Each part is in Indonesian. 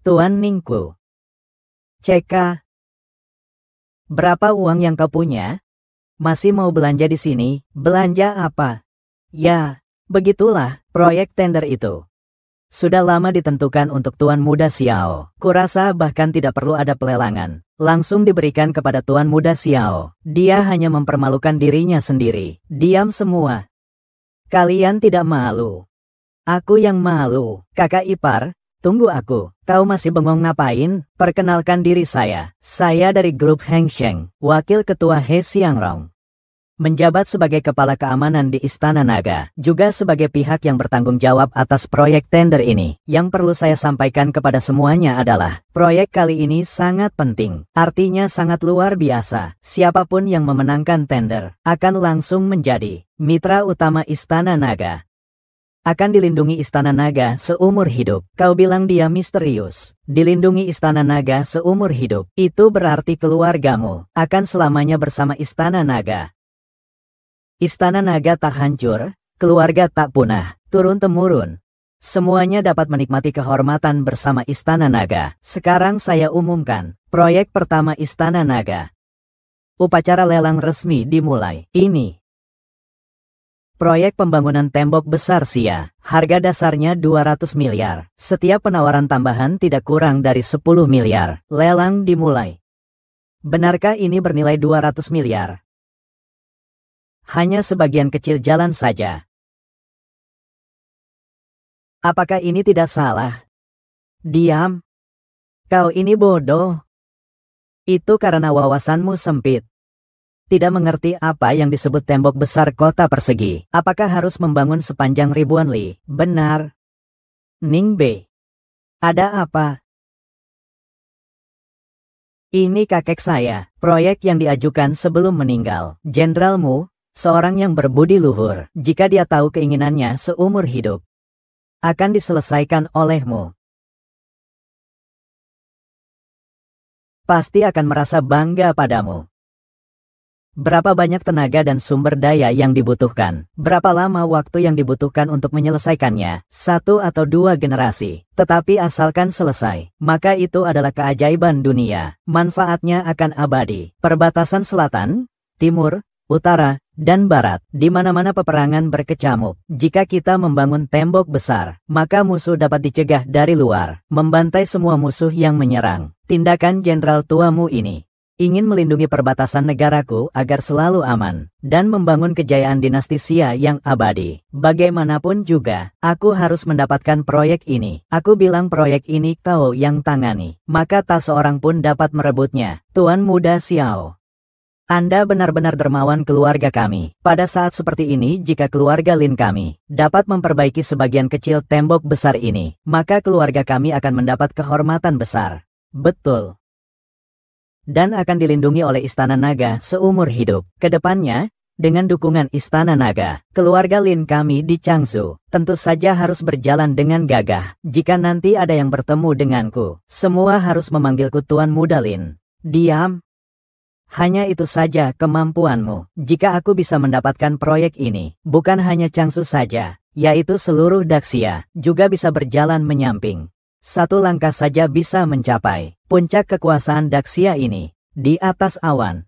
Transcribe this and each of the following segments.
Tuan Ningku. CK. Berapa uang yang kau punya? Masih mau belanja di sini? Belanja apa? Ya, begitulah, proyek tender itu. Sudah lama ditentukan untuk Tuan Muda Xiao. Kurasa bahkan tidak perlu ada pelelangan. Langsung diberikan kepada Tuan Muda Xiao. Dia hanya mempermalukan dirinya sendiri. Diam semua. Kalian tidak malu. Aku yang malu. Kakak ipar, tunggu aku. Kau masih bengong ngapain? Perkenalkan diri saya. Saya dari grup Heng Sheng, wakil ketua He Xiangrong. Menjabat sebagai kepala keamanan di Istana Naga, juga sebagai pihak yang bertanggung jawab atas proyek tender ini. Yang perlu saya sampaikan kepada semuanya adalah, proyek kali ini sangat penting, artinya sangat luar biasa. Siapapun yang memenangkan tender, akan langsung menjadi mitra utama Istana Naga. Akan dilindungi Istana Naga seumur hidup. Kau bilang dia misterius. Dilindungi Istana Naga seumur hidup, itu berarti keluargamu akan selamanya bersama Istana Naga. Istana Naga tak hancur, keluarga tak punah, turun-temurun. Semuanya dapat menikmati kehormatan bersama Istana Naga. Sekarang saya umumkan, proyek pertama Istana Naga. Upacara lelang resmi dimulai. Ini proyek pembangunan tembok besar Xia. Harga dasarnya 200 miliar. Setiap penawaran tambahan tidak kurang dari 10 miliar. Lelang dimulai. Benarkah ini bernilai 200 miliar? Hanya sebagian kecil jalan saja. Apakah ini tidak salah? Diam. Kau ini bodoh. Itu karena wawasanmu sempit. Tidak mengerti apa yang disebut tembok besar kota persegi. Apakah harus membangun sepanjang ribuan li? Benar. Ning Bei. Ada apa? Ini kakek saya. Proyek yang diajukan sebelum meninggal. Jenderalmu, seorang yang berbudi luhur, jika dia tahu keinginannya seumur hidup, akan diselesaikan olehmu. Pasti akan merasa bangga padamu. Berapa banyak tenaga dan sumber daya yang dibutuhkan? Berapa lama waktu yang dibutuhkan untuk menyelesaikannya? 1 atau 2 generasi. Tetapi asalkan selesai, maka itu adalah keajaiban dunia. Manfaatnya akan abadi. Perbatasan selatan, timur, utara, dan barat, di mana-mana peperangan berkecamuk. Jika kita membangun tembok besar, maka musuh dapat dicegah dari luar, membantai semua musuh yang menyerang. Tindakan jenderal tuamu ini ingin melindungi perbatasan negaraku agar selalu aman, dan membangun kejayaan dinasti Xia yang abadi. Bagaimanapun juga, aku harus mendapatkan proyek ini. Aku bilang proyek ini kau yang tangani, maka tak seorang pun dapat merebutnya. Tuan Muda Xiao, Anda benar-benar dermawan keluarga kami. Pada saat seperti ini, jika keluarga Lin kami dapat memperbaiki sebagian kecil tembok besar ini, maka keluarga kami akan mendapat kehormatan besar. Betul. Dan akan dilindungi oleh Istana Naga seumur hidup. Kedepannya, dengan dukungan Istana Naga, keluarga Lin kami di Changzhou tentu saja harus berjalan dengan gagah. Jika nanti ada yang bertemu denganku, semua harus memanggilku Tuan Muda Lin. Diam. Hanya itu saja kemampuanmu. Jika aku bisa mendapatkan proyek ini, bukan hanya Changzhou saja, yaitu seluruh Daxia, juga bisa berjalan menyamping. 1 langkah saja bisa mencapai puncak kekuasaan Daxia ini, di atas awan.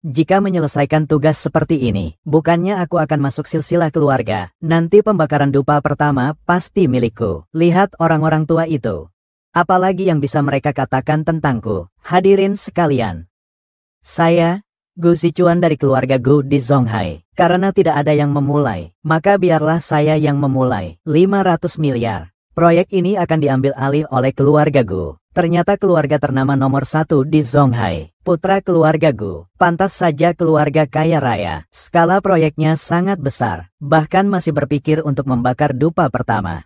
Jika menyelesaikan tugas seperti ini, bukannya aku akan masuk silsilah keluarga, nanti pembakaran dupa pertama pasti milikku. Lihat orang-orang tua itu. Apalagi yang bisa mereka katakan tentangku? Hadirin sekalian. Saya, Gu Sichuan dari keluarga Gu di Zonghai. Karena tidak ada yang memulai, maka biarlah saya yang memulai. 500 miliar. Proyek ini akan diambil alih oleh keluarga Gu. Ternyata keluarga ternama nomor 1 di Zonghai. Putra keluarga Gu. Pantas saja keluarga kaya raya. Skala proyeknya sangat besar. Bahkan masih berpikir untuk membakar dupa pertama.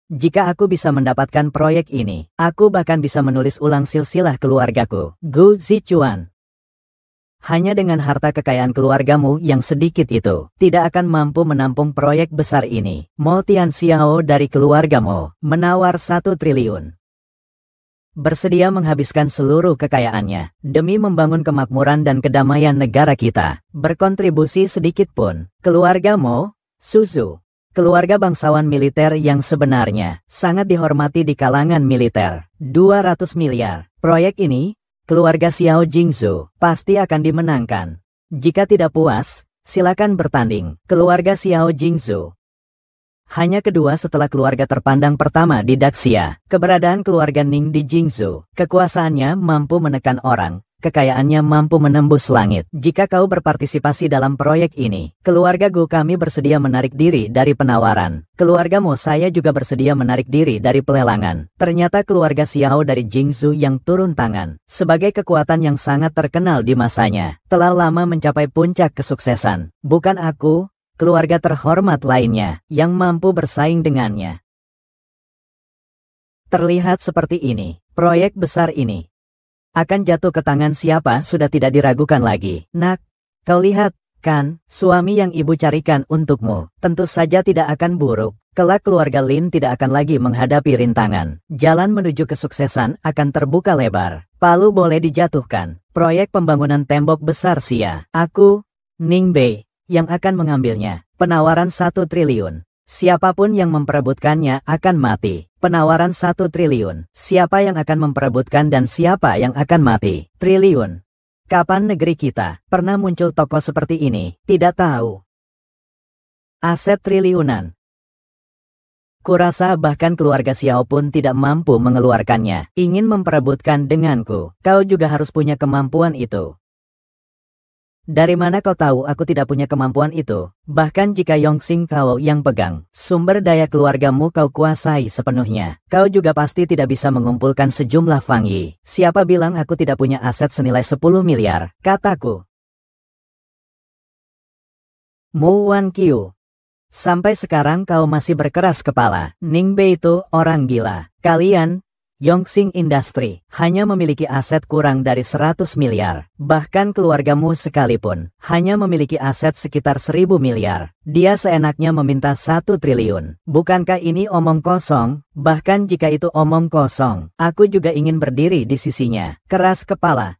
Jika aku bisa mendapatkan proyek ini, aku bahkan bisa menulis ulang silsilah keluargaku. Gu Sichuan. Hanya dengan harta kekayaan keluargamu yang sedikit itu, tidak akan mampu menampung proyek besar ini. Mo Tianxiao dari keluargamu menawar 1 triliun. Bersedia menghabiskan seluruh kekayaannya demi membangun kemakmuran dan kedamaian negara kita. Berkontribusi sedikit pun. Keluargamu, Suzu, Keluarga bangsawan militer yang sebenarnya sangat dihormati di kalangan militer. 200 miliar. Proyek ini, keluarga Xiao Jingzhou, pasti akan dimenangkan. Jika tidak puas, silakan bertanding. Keluarga Xiao Jingzhou hanya kedua setelah keluarga terpandang pertama di Daxia. Keberadaan keluarga Ning di Jingzhou, kekuasaannya mampu menekan orang, kekayaannya mampu menembus langit. Jika kau berpartisipasi dalam proyek ini, keluarga Gu kami bersedia menarik diri dari penawaran. Keluarga Mo saya juga bersedia menarik diri dari pelelangan. Ternyata keluarga Xiao dari Jingzhou yang turun tangan, sebagai kekuatan yang sangat terkenal di masanya, telah lama mencapai puncak kesuksesan. Bukan aku, keluarga terhormat lainnya, yang mampu bersaing dengannya. Terlihat seperti ini, proyek besar ini akan jatuh ke tangan siapa sudah tidak diragukan lagi. Nak, kau lihat, kan, suami yang ibu carikan untukmu, tentu saja tidak akan buruk. Kelak keluarga Lin tidak akan lagi menghadapi rintangan. Jalan menuju kesuksesan akan terbuka lebar. Palu boleh dijatuhkan. Proyek pembangunan tembok besar Xia. Aku, Ning Bei, yang akan mengambilnya. Penawaran 1 triliun. Siapapun yang memperebutkannya akan mati. Penawaran 1 triliun. Siapa yang akan memperebutkan dan siapa yang akan mati? Triliun. Kapan negeri kita pernah muncul tokoh seperti ini? Tidak tahu. Aset triliunan. Kurasa bahkan keluarga Xiao pun tidak mampu mengeluarkannya. Ingin memperebutkan denganku. Kau juga harus punya kemampuan itu. Dari mana kau tahu aku tidak punya kemampuan itu? Bahkan jika Yongxing kau yang pegang, sumber daya keluargamu kau kuasai sepenuhnya. Kau juga pasti tidak bisa mengumpulkan sejumlah Fang Yi. Siapa bilang aku tidak punya aset senilai 10 miliar? Kataku. Mu Wan Qiu. Sampai sekarang kau masih berkeras kepala. Ning Bei itu orang gila. Kalian, Yongxing Industry, hanya memiliki aset kurang dari 100 miliar. Bahkan keluargamu sekalipun, hanya memiliki aset sekitar 1000 miliar. Dia seenaknya meminta 1 triliun. Bukankah ini omong kosong? Bahkan jika itu omong kosong, aku juga ingin berdiri di sisinya. Keras kepala.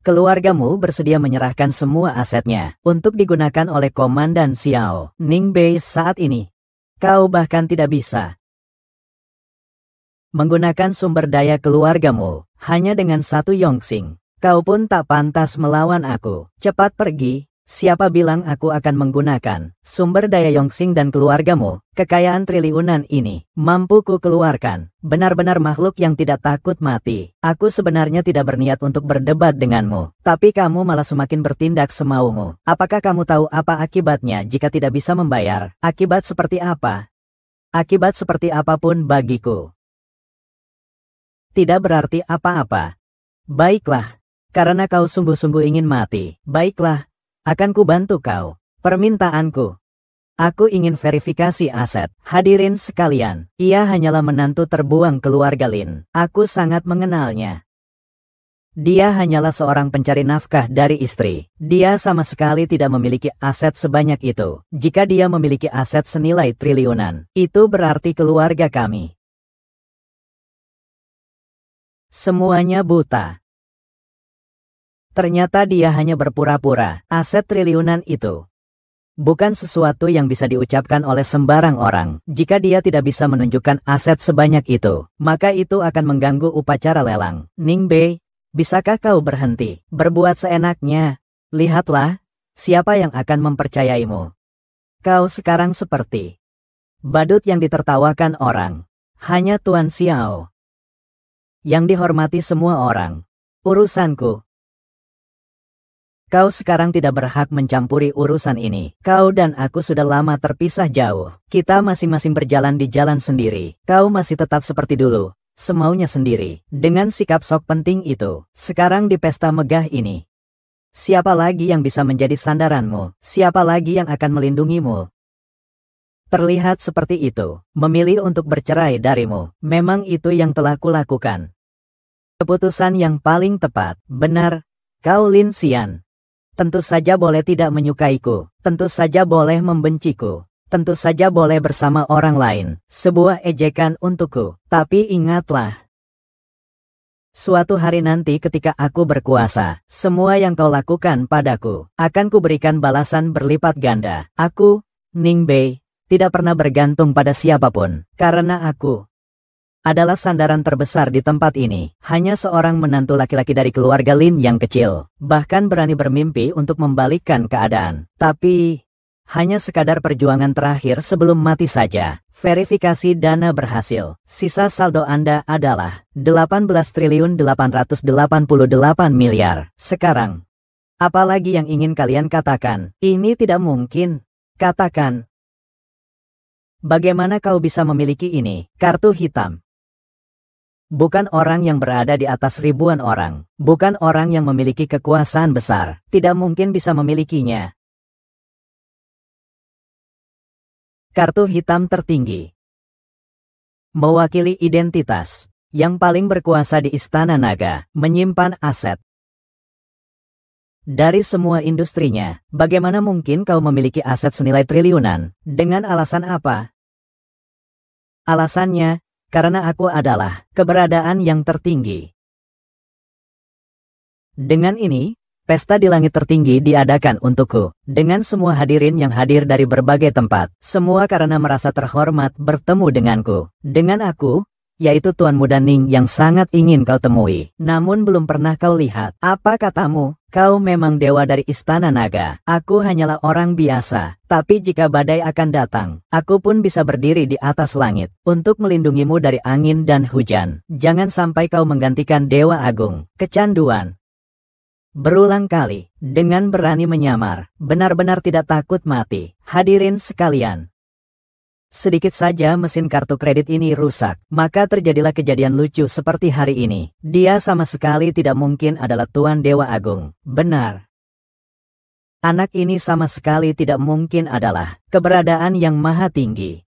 Keluargamu bersedia menyerahkan semua asetnya, untuk digunakan oleh Komandan Xiao Ning Bei saat ini. Kau bahkan tidak bisa menggunakan sumber daya keluargamu, hanya dengan 1 Yongxing. Kau pun tak pantas melawan aku. Cepat pergi, siapa bilang aku akan menggunakan sumber daya Yongxing dan keluargamu? Kekayaan triliunan ini, mampu ku keluarkan. Benar-benar makhluk yang tidak takut mati. Aku sebenarnya tidak berniat untuk berdebat denganmu, tapi kamu malah semakin bertindak semaumu. Apakah kamu tahu apa akibatnya jika tidak bisa membayar? Akibat seperti apa? Akibat seperti apapun bagiku tidak berarti apa-apa. Baiklah, karena kau sungguh-sungguh ingin mati. Baiklah, akan ku bantu kau. Permintaanku. Aku ingin verifikasi aset. Hadirin sekalian, ia hanyalah menantu terbuang keluarga Lin. Aku sangat mengenalnya. Dia hanyalah seorang pencari nafkah dari istri. Dia sama sekali tidak memiliki aset sebanyak itu. Jika dia memiliki aset senilai triliunan, itu berarti keluarga kami semuanya buta. Ternyata dia hanya berpura-pura. Aset triliunan itu bukan sesuatu yang bisa diucapkan oleh sembarang orang. Jika dia tidak bisa menunjukkan aset sebanyak itu, maka itu akan mengganggu upacara lelang. Ning Bei, bisakah kau berhenti berbuat seenaknya? Lihatlah, siapa yang akan mempercayaimu. Kau sekarang seperti badut yang ditertawakan orang. Hanya Tuan Xiao yang dihormati semua orang. Urusanku. Kau sekarang tidak berhak mencampuri urusan ini. Kau dan aku sudah lama terpisah jauh. Kita masing-masing berjalan di jalan sendiri. Kau masih tetap seperti dulu, semaunya sendiri. Dengan sikap sok penting itu, sekarang di pesta megah ini, siapa lagi yang bisa menjadi sandaranmu? Siapa lagi yang akan melindungimu? Terlihat seperti itu, memilih untuk bercerai darimu. Memang itu yang telah kulakukan. Keputusan yang paling tepat. Benar, kau Lin Xian. Tentu saja boleh tidak menyukaiku. Tentu saja boleh membenciku. Tentu saja boleh bersama orang lain. Sebuah ejekan untukku. Tapi ingatlah, suatu hari nanti ketika aku berkuasa, semua yang kau lakukan padaku akan kuberikan balasan berlipat ganda. Aku, Ning Bei, tidak pernah bergantung pada siapapun, karena aku adalah sandaran terbesar di tempat ini. Hanya seorang menantu laki-laki dari keluarga Lin yang kecil, bahkan berani bermimpi untuk membalikkan keadaan. Tapi, hanya sekadar perjuangan terakhir sebelum mati saja. Verifikasi dana berhasil. Sisa saldo Anda adalah 18.888 miliar. Sekarang, apa lagi yang ingin kalian katakan? Ini tidak mungkin. Katakan. Bagaimana kau bisa memiliki ini? Kartu hitam. Bukan orang yang berada di atas ribuan orang. Bukan orang yang memiliki kekuasaan besar. Tidak mungkin bisa memilikinya. Kartu hitam tertinggi. Mewakili identitas. Yang paling berkuasa di Istana Naga. Menyimpan aset. Dari semua industrinya, bagaimana mungkin kau memiliki aset senilai triliunan? Dengan alasan apa? Alasannya, karena aku adalah keberadaan yang tertinggi. Dengan ini, pesta di langit tertinggi diadakan untukku, dengan semua hadirin yang hadir dari berbagai tempat, semua karena merasa terhormat bertemu denganku. Dengan aku, yaitu Tuan Muda Ning yang sangat ingin kau temui, namun belum pernah kau lihat. Apa katamu? Kau memang dewa dari Istana Naga. Aku hanyalah orang biasa, tapi jika badai akan datang, aku pun bisa berdiri di atas langit, untuk melindungimu dari angin dan hujan. Jangan sampai kau menggantikan Dewa Agung. Kecanduan. Berulang kali, dengan berani menyamar, benar-benar tidak takut mati. Hadirin sekalian. Sedikit saja mesin kartu kredit ini rusak, maka terjadilah kejadian lucu seperti hari ini. Dia sama sekali tidak mungkin adalah Tuan Dewa Agung. Benar. Anak ini sama sekali tidak mungkin adalah keberadaan yang maha tinggi.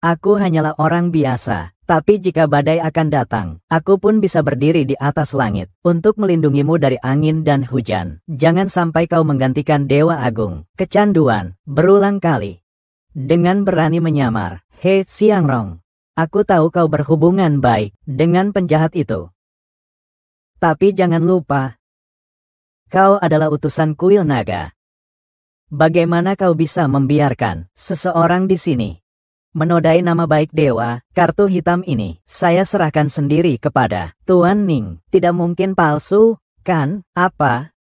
Aku hanyalah orang biasa, tapi jika badai akan datang, aku pun bisa berdiri di atas langit, untuk melindungimu dari angin dan hujan. Jangan sampai kau menggantikan Dewa Agung. Kecanduan. Berulang kali. Dengan berani menyamar. Hei Xiangrong. Aku tahu kau berhubungan baik dengan penjahat itu. Tapi jangan lupa, kau adalah utusan kuil naga. Bagaimana kau bisa membiarkan seseorang di sini menodai nama baik dewa? Kartu hitam ini saya serahkan sendiri kepada Tuan Ning. Tidak mungkin palsu, kan? Apa?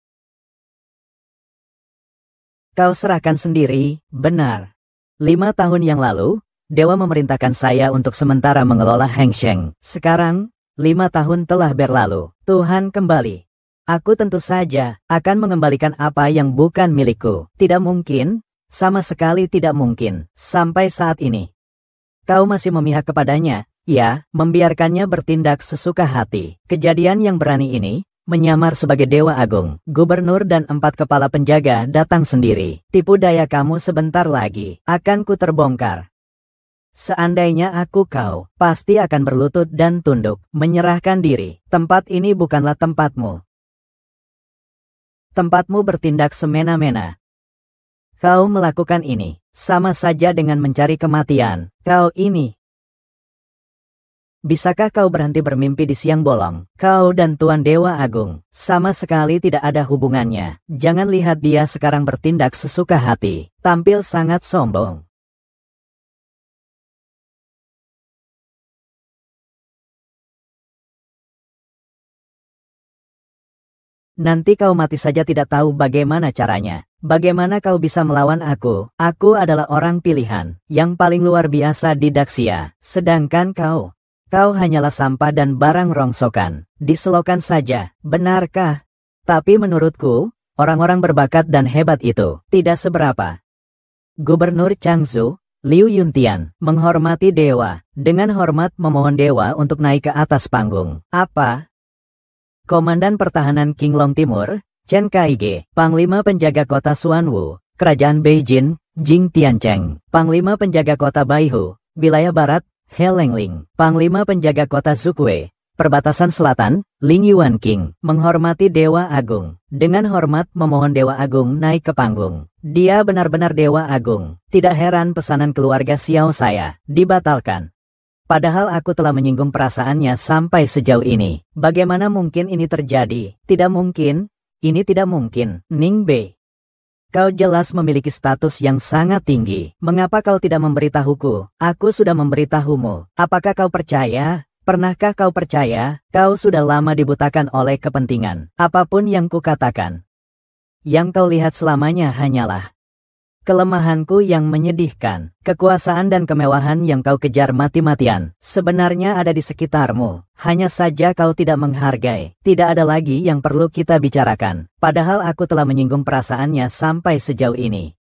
Kau serahkan sendiri, benar. 5 tahun yang lalu, dewa memerintahkan saya untuk sementara mengelola Heng Sheng. Sekarang, 5 tahun telah berlalu. Tuhan kembali. Aku tentu saja akan mengembalikan apa yang bukan milikku. Tidak mungkin, sama sekali tidak mungkin, sampai saat ini. Kau masih memihak kepadanya, ya, membiarkannya bertindak sesuka hati. Kejadian yang berani ini, menyamar sebagai Dewa Agung, gubernur dan 4 kepala penjaga datang sendiri. Tipu daya kamu sebentar lagi, akan ku terbongkar. Seandainya aku kau, pasti akan berlutut dan tunduk, menyerahkan diri. Tempat ini bukanlah tempatmu. Tempatmu bertindak semena-mena. Kau melakukan ini, sama saja dengan mencari kematian. Kau ini. Bisakah kau berhenti bermimpi di siang bolong? Kau dan Tuan Dewa Agung, sama sekali tidak ada hubungannya. Jangan lihat dia sekarang bertindak sesuka hati, tampil sangat sombong. Nanti kau mati saja tidak tahu bagaimana caranya. Bagaimana kau bisa melawan aku? Aku adalah orang pilihan, yang paling luar biasa di Daxia. Sedangkan kau hanyalah sampah dan barang rongsokan. Diselokan saja, benarkah? Tapi menurutku, orang-orang berbakat dan hebat itu tidak seberapa. Gubernur Changzhou, Liu Yuntian, menghormati dewa, dengan hormat memohon dewa untuk naik ke atas panggung. Apa? Komandan Pertahanan Qinglong Timur, Chen Kaige, Panglima Penjaga Kota Xuanwu, Kerajaan Beijing, Jing Tiancheng, Panglima Penjaga Kota Baihu, Wilayah Barat, He Lengling, Panglima Penjaga Kota Zukue, Perbatasan Selatan, Ling Yuan King, menghormati Dewa Agung. Dengan hormat memohon Dewa Agung naik ke panggung. Dia benar-benar Dewa Agung. Tidak heran pesanan keluarga Xiao saya dibatalkan. Padahal aku telah menyinggung perasaannya sampai sejauh ini. Bagaimana mungkin ini terjadi? Tidak mungkin. Ini tidak mungkin. Ning Bei. Kau jelas memiliki status yang sangat tinggi. Mengapa kau tidak memberitahuku? Aku sudah memberitahumu. Apakah kau percaya? Pernahkah kau percaya? Kau sudah lama dibutakan oleh kepentingan. Apapun yang kukatakan, yang kau lihat selamanya hanyalah kelemahanku yang menyedihkan. Kekuasaan dan kemewahan yang kau kejar mati-matian sebenarnya ada di sekitarmu. Hanya saja kau tidak menghargai. Tidak ada lagi yang perlu kita bicarakan. Padahal aku telah menyinggung perasaannya sampai sejauh ini.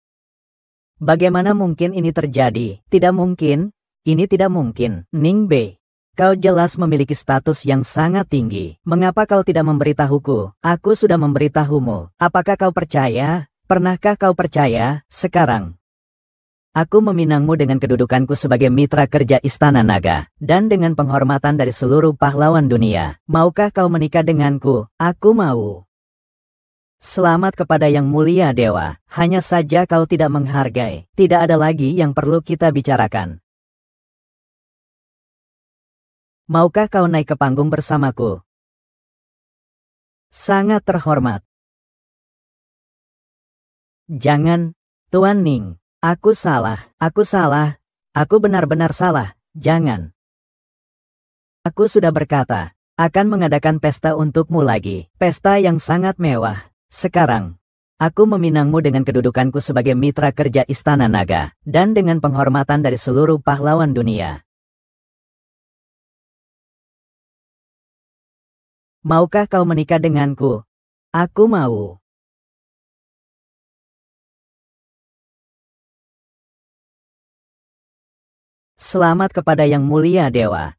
Bagaimana mungkin ini terjadi? Tidak mungkin. Ini tidak mungkin. Ning Bei, kau jelas memiliki status yang sangat tinggi. Mengapa kau tidak memberitahuku? Aku sudah memberitahumu. Apakah kau percaya? Pernahkah kau percaya? Sekarang, aku meminangmu dengan kedudukanku sebagai mitra kerja Istana Naga, dan dengan penghormatan dari seluruh pahlawan dunia. Maukah kau menikah denganku? Aku mau. Selamat kepada Yang Mulia Dewa. Hanya saja kau tidak menghargai. Tidak ada lagi yang perlu kita bicarakan. Maukah kau naik ke panggung bersamaku? Sangat terhormat. Jangan, Tuan Ning. Aku salah. Aku benar-benar salah. Jangan. Aku sudah berkata, akan mengadakan pesta untukmu lagi. Pesta yang sangat mewah. Sekarang, aku meminangmu dengan kedudukanku sebagai mitra kerja Istana Naga, dan dengan penghormatan dari seluruh pahlawan dunia. Maukah kau menikah denganku? Aku mau. Selamat kepada Yang Mulia Dewa.